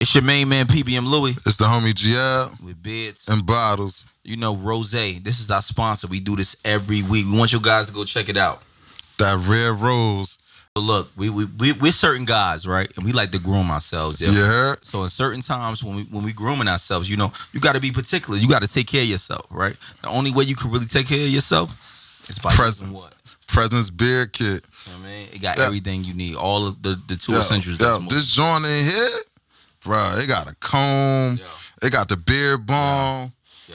It's your main man, PBM Louie. It's the homie GL. With Bids. And Bottles. You know, Rose. This is our sponsor. We do this every week. We want you guys to go check it out. That Red Rose. Look, we're certain guys, right? And we like to groom ourselves. Yeah. Yeah. So in certain times when we grooming ourselves, you know, you got to be particular. You got to take care of yourself, right? The only way you can really take care of yourself is by using what? Presence beard kit. You know what I mean? It got everything you need. All of the two essentials. This joint in here, bro, it got a comb. It got the beard balm.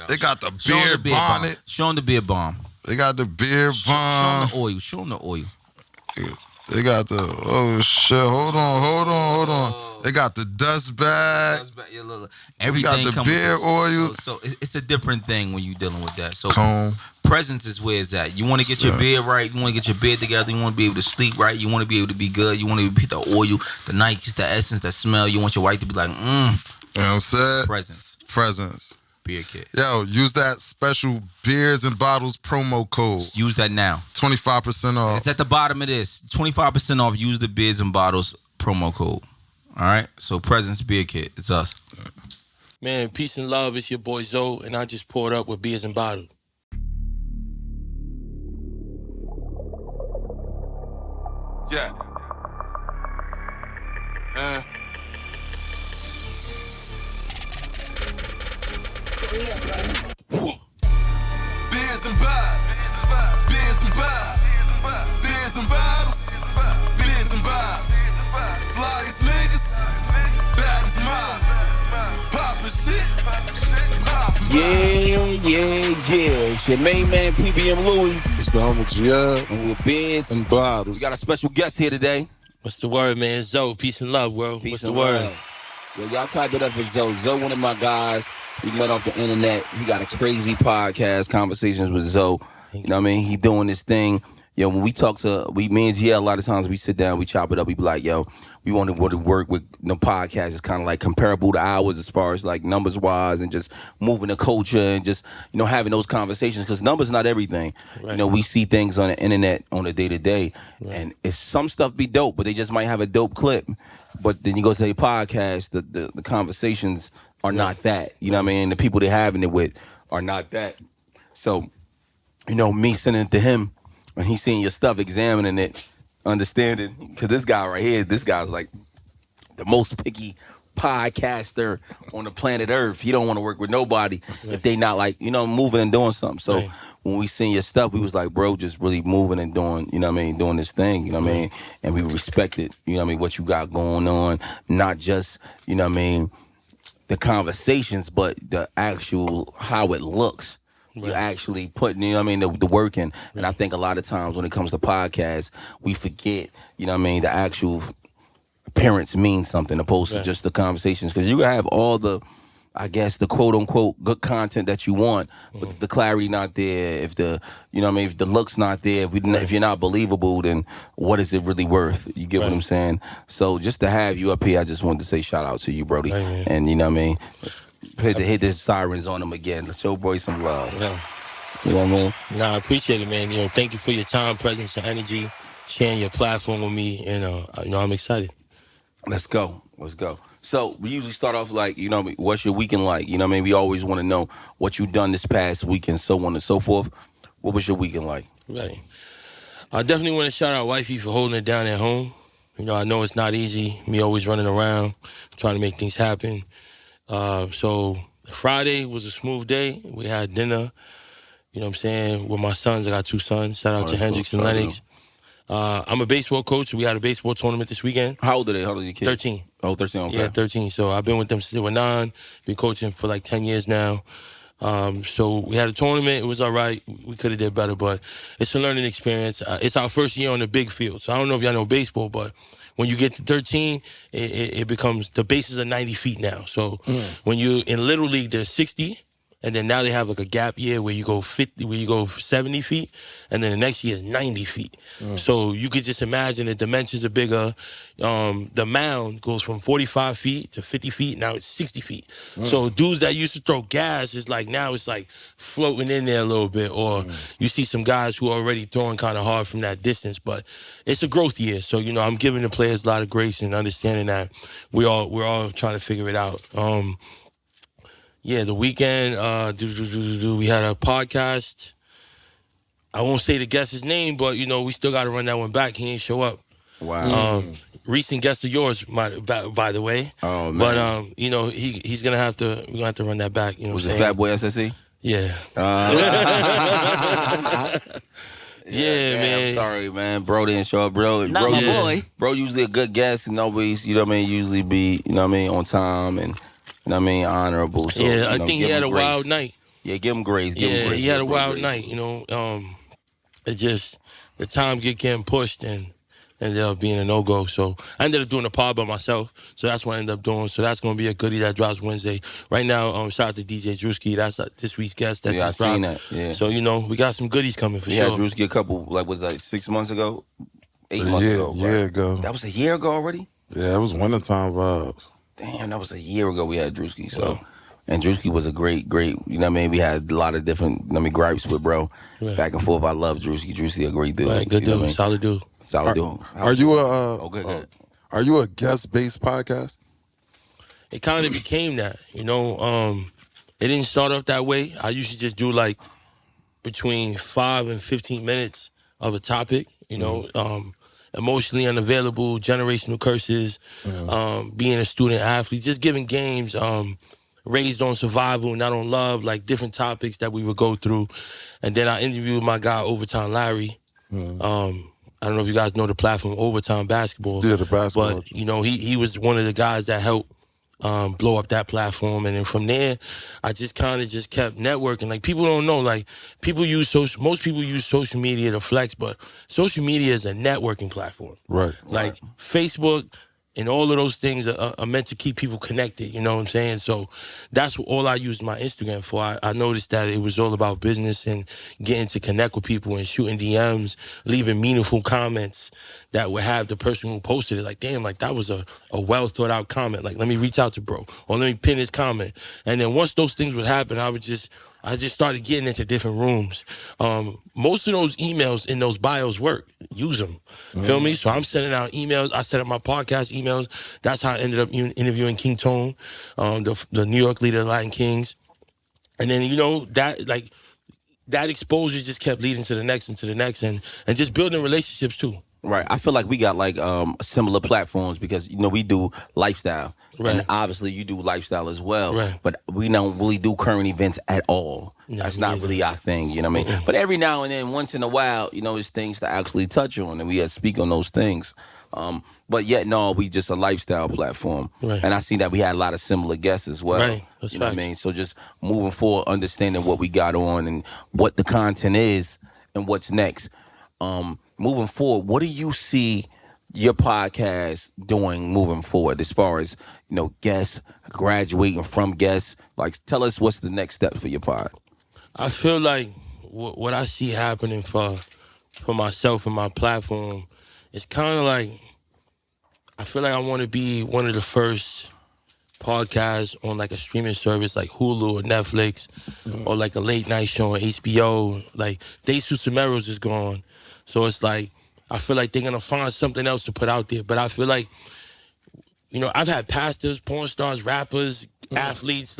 It got the beard bonnet. Show them the beard balm. They got the beard balm. Show them the oil. Show them the oil. They got the, oh shit, hold on. They got the dust bag. Everything got the beard oil. So it's a different thing when you're dealing with that. So comb. Presence is where it's at. You want to get your beard right. You want to get your beard together. You want to be able to sleep right. You want to be able to be good. You want to get the oil, the Nikes, the essence, the smell. You want your wife to be like, You know what I'm saying? Presence. Beard kit. Yo, use that special Beers and Bottles promo code. Use that now. 25% off. It's at the bottom of this. 25% off. Use the Beers and Bottles promo code. All right? So Presence Beard Kit. It's us. Man, peace and love. It's your boy Zoe, and I just poured up with Beers and Bottles. Yeah. Beers and bottles. Beers and bottles. Beers and bottles. Beers and bottles. Flyest niggas. Baddest models. Poppin' shit. Yeah. It's your main man, PBM Louie. It's the homie GL. And we're Bids and Bottles. We got a special guest here today. What's the word, man? Zoe, peace and love, world. What's the word? Yo, y'all clap it up for Zoe. Zoe, one of my guys. We met off the internet. He got a crazy podcast, Conversations with Zoe. You know what I mean? He doing this thing. Yo, when we talk to, me and GL, a lot of times we sit down, we chop it up. We be like, yo, we want to work with the podcast. It's kind of like comparable to ours as far as like numbers wise and just moving the culture and just, you know, having those conversations because numbers not everything. Right. You know, we see things on the internet on a day to day and it's some stuff be dope, but they just might have a dope clip. But then you go to the podcast, the conversations are not that. You know what I mean? The people they're having it with are not that. So, you know, me sending it to him and he's seeing your stuff, examining it, understanding. Because this guy right here, this guy's like the most picky podcaster on the planet Earth. He don't want to work with nobody if they not like, you know, moving and doing something. So when we seen your stuff, we was like, bro, just really moving and doing, you know what I mean, doing this thing, you know what I mean? And we respected, you know what I mean, what you got going on, not just, you know what I mean, the conversations, but the actual, how it looks. You're actually putting, you know what I mean, the work in. And I think a lot of times when it comes to podcasts, we forget, you know what I mean, the actual appearance means something opposed to just the conversations. Because you can have all the, I guess, the quote-unquote good content that you want, but if the clarity not there, if the, you know what I mean, if the look's not there, if you're not believable, then what is it really worth? You get what I'm saying? So just to have you up here, I just wanted to say shout out to you, Brody. And you know what I mean? Hit the sirens on them again. Let's show boy some love. Yeah. You know what I mean? Nah, I appreciate it, man. You know, thank you for your time, presence, your energy, sharing your platform with me, and you know, I'm excited. Let's go. So we usually start off like, you know, what's your weekend like? You know what I mean? We always want to know what you done this past weekend, so on and so forth. What was your weekend like? Right. I definitely want to shout out wifey for holding it down at home. You know, I know it's not easy, me always running around, trying to make things happen. So Friday was a smooth day. We had dinner, you know what I'm saying, with my sons. I got 2 sons. Shout out to Hendrix and Lennox. I'm a baseball coach. We had a baseball tournament this weekend. How old are they? How old are your kids? 13. Oh, 13, okay. Yeah, 13. So I've been with them since they were 9. Been coaching for like 10 years now. So we had a tournament. It was all right. We could have did better, but it's a learning experience. It's our first year on the big field. So I don't know if y'all know baseball, but when you get to 13, it becomes, the bases are 90 feet now. So when you in Little League, there's 60, and then now they have like a gap year where you go 70 feet, and then the next year is 90 feet. So you could just imagine the dimensions are bigger. The mound goes from 45 feet to 50 feet. Now it's 60 feet. So dudes that used to throw gas is like now it's like floating in there a little bit, or you see some guys who are already throwing kind of hard from that distance. But it's a growth year, so I'm giving the players a lot of grace and understanding that we're all trying to figure it out. Yeah, the weekend, we had a podcast. I won't say the guest's name, but, we still got to run that one back. He ain't show up. Wow. Recent guest of yours, by the way. Oh, man. But, he's going to have to, we're going to have to run that back. Was it Fat Boy SSE? Yeah. Yeah, man. I'm sorry, man. Bro didn't show up, bro. Not my boy. Bro usually a good guest and always, usually be, on time and, honorable. So, Yeah, I think he had a wild night. Yeah, give him grace. Give him grace. He had a wild night, It just, the time getting pushed and ended up being a no-go. So I ended up doing a pod by myself. So that's what I ended up doing. So that's going to be a goodie that drops Wednesday. Right now, shout out to DJ Drewski. That's this week's guest. That I seen that. Yeah. So, we got some goodies coming for sure. Yeah, Drewski a couple, 6 months ago? 8 months ago. Right? Year ago. That was a year ago already? Yeah, it was wintertime vibes. Damn, that was a year ago we had Drewski. So, and Drewski was a great, we had a lot of different, gripes with bro. Right. Back and forth. I love Drewski. Drewski a great dude. Right, good dude. Solid dude. Solid dude. Are you a good. Are you a guest-based podcast? It kind of became that, It didn't start off that way. I usually just do between 5 and 15 minutes of a topic, emotionally unavailable, generational curses, being a student athlete, just giving games, raised on survival, not on love, different topics that we would go through. And then I interviewed my guy, Overtime Larry. I don't know if you guys know the platform, Overtime Basketball. Yeah, the basketball. But, he was one of the guys that helped blow up that platform. And then from there, I just kind of just kept networking. People don't know, most people use social media to flex, but social media is a networking platform. Right. Facebook and all of those things are meant to keep people connected, you know what I'm saying? So that's all I used my Instagram for. I noticed that it was all about business and getting to connect with people and shooting DMs, leaving meaningful comments that would have the person who posted it damn, that was a well thought out comment. Let me reach out to bro, or let me pin his comment. And then once those things would happen, I just started getting into different rooms. Most of those emails in those bios work. Use them. Feel me? So I'm sending out emails. I set up my podcast emails. That's how I ended up interviewing King Tone, the New York leader of Latin Kings. And then, that exposure just kept leading to the next and to the next and just building relationships too. Right. I feel like we got similar platforms because, we do lifestyle. Right. And obviously you do lifestyle as well. Right. But we don't really do current events at all. No, that's not really our thing, you know what I mean? But every now and then, once in a while, there's things to actually touch on and we speak on those things. But yet, no, we just a lifestyle platform. Right. And I see that we had a lot of similar guests as well. Right. That's you know facts. What I mean? So just moving forward, understanding what we got on and what the content is and what's next. Moving forward, what do you see your podcast doing moving forward as far as, guests, graduating from guests? Tell us what's the next step for your pod. I feel like what I see happening for myself and my platform is kind of I feel like I want to be one of the first podcasts on a streaming service like Hulu or Netflix or a late night show on HBO. Days to Sumeros is gone. So it's I feel like they're going to find something else to put out there. But I feel like, I've had pastors, porn stars, rappers, athletes.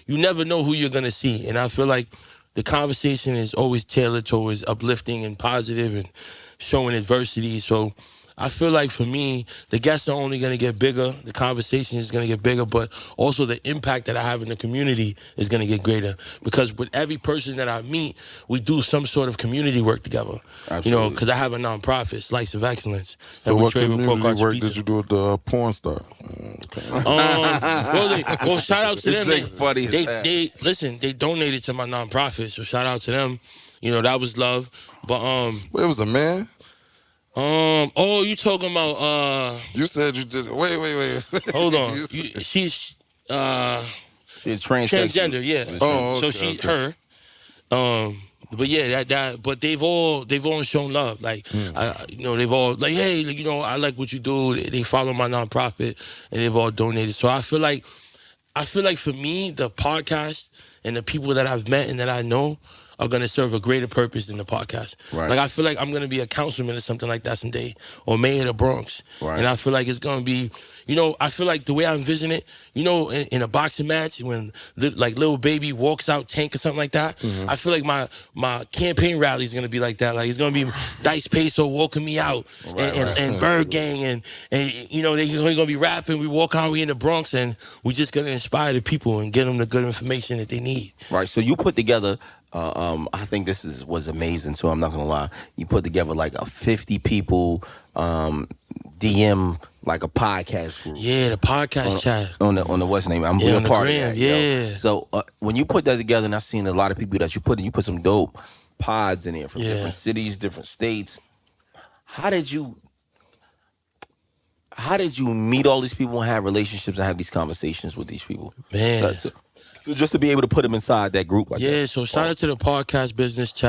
You never know who you're going to see. And I feel like the conversation is always tailored towards uplifting and positive and showing adversity. So I feel like for me, the guests are only going to get bigger, the conversation is going to get bigger, but also the impact that I have in the community is going to get greater. Because with every person that I meet, we do some sort of community work together. Absolutely. Because I have a nonprofit, Slice of Excellence. So what community work did you do with the porn star? Well, shout out to them. They donated to my nonprofit, so shout out to them. That was love. But Well, it was a man? You talking about You said you did. Wait. Hold on. She's She's transsexual. transgender, yeah. Oh, So okay, she her. But yeah, but they've all shown love. Like they've all like, hey, like, I like what you do. They follow my nonprofit and they've all donated. So I feel like for me, the podcast and the people that I've met and that I know are going to serve a greater purpose than the podcast. Right. Like, I feel like I'm going to be a councilman or something like that someday, or mayor of the Bronx. Right. And I feel like it's going to be, I feel like the way I envision it, in a boxing match, when like Lil Baby walks out Tank or something like that, I feel like my campaign rally is going to be like that. Like, it's going to be Dice Peso walking me out, and Bird Gang, and they're going to be rapping. We walk out, we in the Bronx, and we just going to inspire the people and get them the good information that they need. Right. So you put together. I think this was amazing too. I'm not gonna lie. You put together like a 50 people DM like a podcast group. Yeah, the podcast chat on the what's name. I'm on the part gram, of that. yeah. So when you put that together, and I seen a lot of people that you put some dope pods in there from different cities, different states. How did you meet all these people and have relationships and have these conversations with these people? Man. So just to be able to put them inside that group like that. So shout out to the podcast business chat.